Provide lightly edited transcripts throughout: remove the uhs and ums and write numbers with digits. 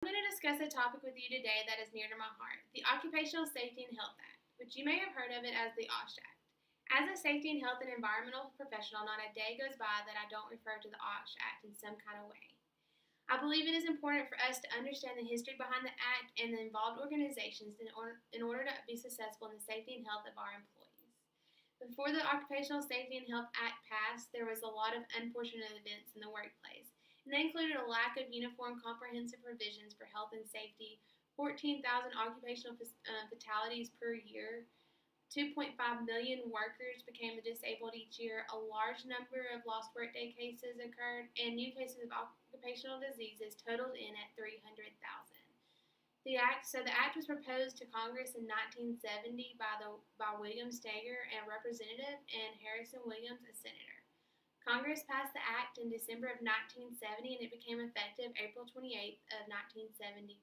I'm going to discuss a topic with you today that is near to my heart, the Occupational Safety and Health Act, which you may have heard of it as the OSH Act. As a safety and health and environmental professional, not a day goes by that I don't refer to the OSH Act in some kind of way. I believe it is important for us to understand the history behind the Act and the involved organizations in order to be successful in the safety and health of our employees. Before the Occupational Safety and Health Act passed, there was a lot of unfortunate events in the workplace, and they included a lack of uniform comprehensive provisions for health and safety, 14,000 occupational fatalities per year, 2.5 million workers became disabled each year, a large number of lost workday cases occurred, and new cases of occupational diseases totaled in at 300,000. The act was proposed to Congress in 1970 by William Stager, a representative, and Harrison Williams, a senator. Congress passed the act in December of 1970, and it became effective April 28th of 1971.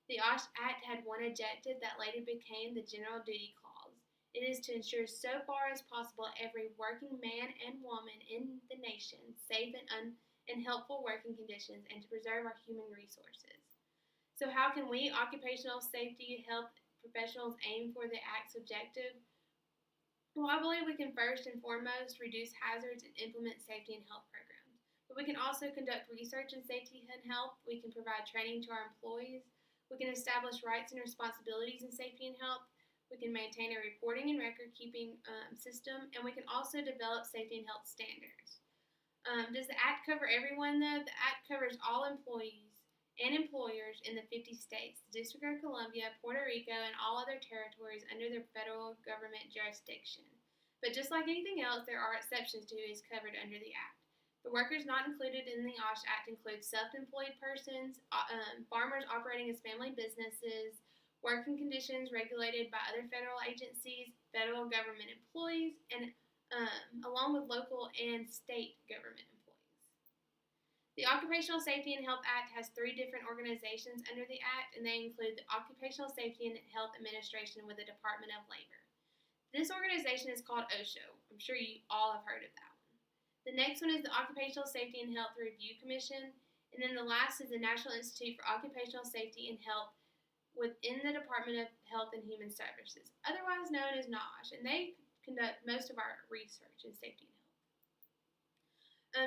The OSH Act had one objective that later became the General Duty Clause. It is to ensure so far as possible every working man and woman in the nation safe and helpful working conditions and to preserve our human resources. So how can we, occupational safety health professionals, aim for the Act's objective? Well, I believe we can first and foremost reduce hazards and implement safety and health programs. But we can also conduct research in safety and health. We can provide training to our employees. We can establish rights and responsibilities in safety and health. We can maintain a reporting and record-keeping system. And we can also develop safety and health standards. Does the Act cover everyone, though? The Act covers all employees and employers in the 50 states, the District of Columbia, Puerto Rico, and all other territories under the federal government jurisdiction. But just like anything else, there are exceptions to who is covered under the Act. The workers not included in the OSH Act include self-employed persons, farmers operating as family businesses, working conditions regulated by other federal agencies, federal government employees, and along with local and state government employees. The Occupational Safety and Health Act has 3 different organizations under the Act, and they include the Occupational Safety and Health Administration with the Department of Labor. This organization is called OSHA. I'm sure you all have heard of that one. The next one is the Occupational Safety and Health Review Commission, and then the last is the National Institute for Occupational Safety and Health within the Department of Health and Human Services, otherwise known as NOSH, and they conduct most of our research in safety and health.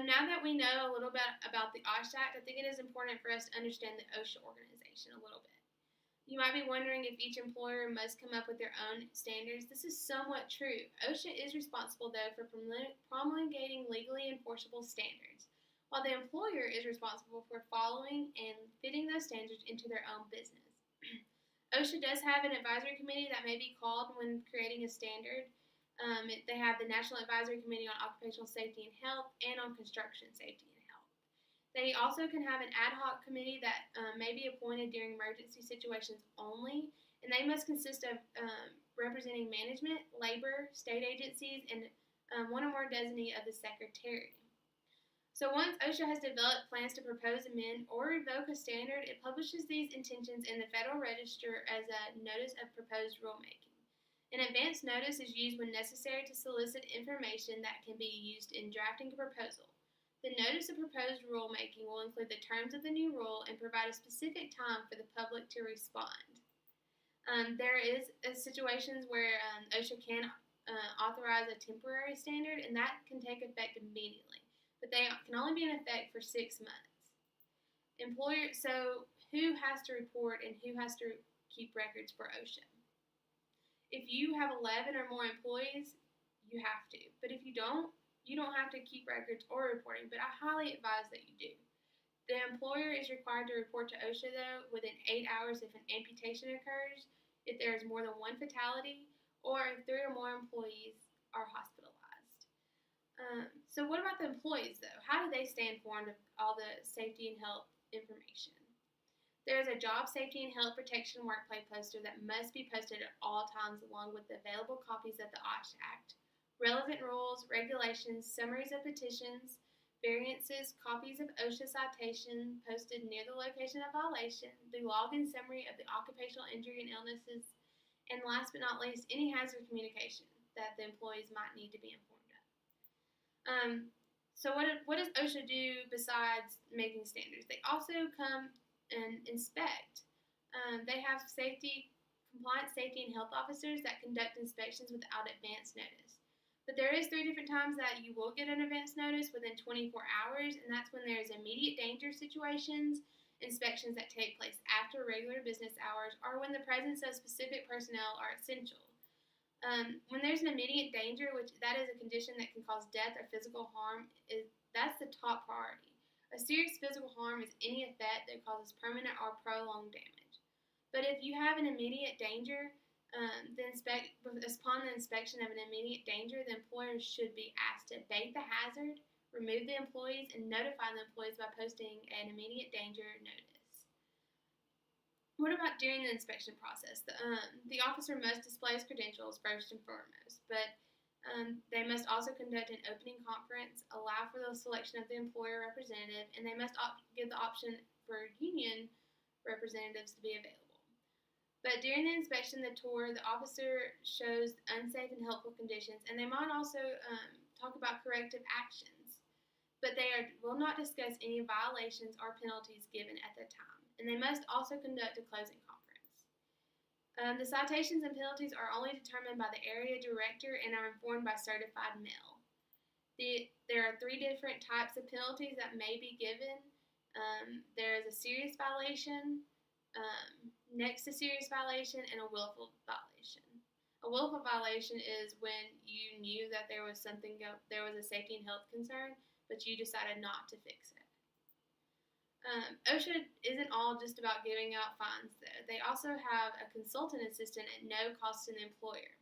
Now that we know a little bit about the OSH Act, I think it is important for us to understand the OSHA organization a little bit. You might be wondering if each employer must come up with their own standards. This is somewhat true. OSHA is responsible, though, for promulgating legally enforceable standards, while the employer is responsible for following and fitting those standards into their own business. OSHA does have an advisory committee that may be called when creating a standard. They have the National Advisory Committee on Occupational Safety and Health and on Construction Safety and Health. They also can have an ad hoc committee that may be appointed during emergency situations only, and they must consist of representing management, labor, state agencies, and one or more designee of the secretary. So once OSHA has developed plans to propose, amend, or revoke a standard, it publishes these intentions in the Federal Register as a notice of proposed rulemaking. An advance notice is used when necessary to solicit information that can be used in drafting a proposal. The notice of proposed rulemaking will include the terms of the new rule and provide a specific time for the public to respond. There is situations where OSHA can authorize a temporary standard, and that can take effect immediately, but they can only be in effect for 6 months. So who has to report and who has to keep records for OSHA? If you have 11 or more employees, you have to. But if you don't have to keep records or reporting, but I highly advise that you do. The employer is required to report to OSHA, though, within 8 hours if an amputation occurs, if there is more than 1 fatality, or if 3 or more employees are hospitalized. So what about the employees, though? How do they stay informed of all the safety and health information? There is a job safety and health protection workplace poster that must be posted at all times along with the available copies of the OSH Act, relevant rules, regulations, summaries of petitions, variances, copies of OSHA citation posted near the location of violation, the login summary of the occupational injury and illnesses, and last but not least, any hazard communication that the employees might need to be informed of. So what does OSHA do besides making standards? They also come and inspect. They have compliance, safety, and health officers that conduct inspections without advance notice. But there is 3 different times that you will get an advance notice within 24 hours, and that's when there's immediate danger situations, inspections that take place after regular business hours, or when the presence of specific personnel are essential. When there's an immediate danger, which that is a condition that can cause death or physical harm, that's the top priority. A serious physical harm is any effect that causes permanent or prolonged damage. But if you have an immediate danger, upon the inspection of an immediate danger, the employer should be asked to abate the hazard, remove the employees, and notify the employees by posting an immediate danger notice. What about during the inspection process? The officer must display his credentials first and foremost, but they must also conduct an opening conference, allow for the selection of the employer representative, and they must give the option for union representatives to be available. But during the inspection, the tour, the officer shows unsafe and helpful conditions, and they might also talk about corrective actions. But they will not discuss any violations or penalties given at the time. And they must also conduct a closing conference. The citations and penalties are only determined by the area director and are informed by certified mail. There are 3 different types of penalties that may be given. There is a serious violation, next to serious violation, and a willful violation. A willful violation is when you knew that there was a safety and health concern, but you decided not to fix it. OSHA isn't all just about giving out fines, though. They also have a consultant assistant at no cost to the employer.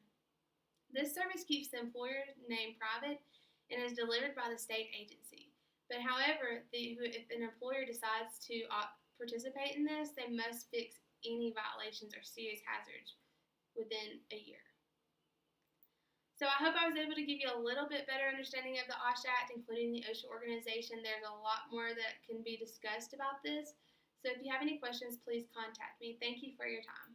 This service keeps the employer's name private and is delivered by the state agency. But however, if an employer decides to participate in this, they must fix any violations or serious hazards within a year. So I hope I was able to give you a little bit better understanding of the OSH Act, including the OSHA organization. There's a lot more that can be discussed about this. So if you have any questions, please contact me. Thank you for your time.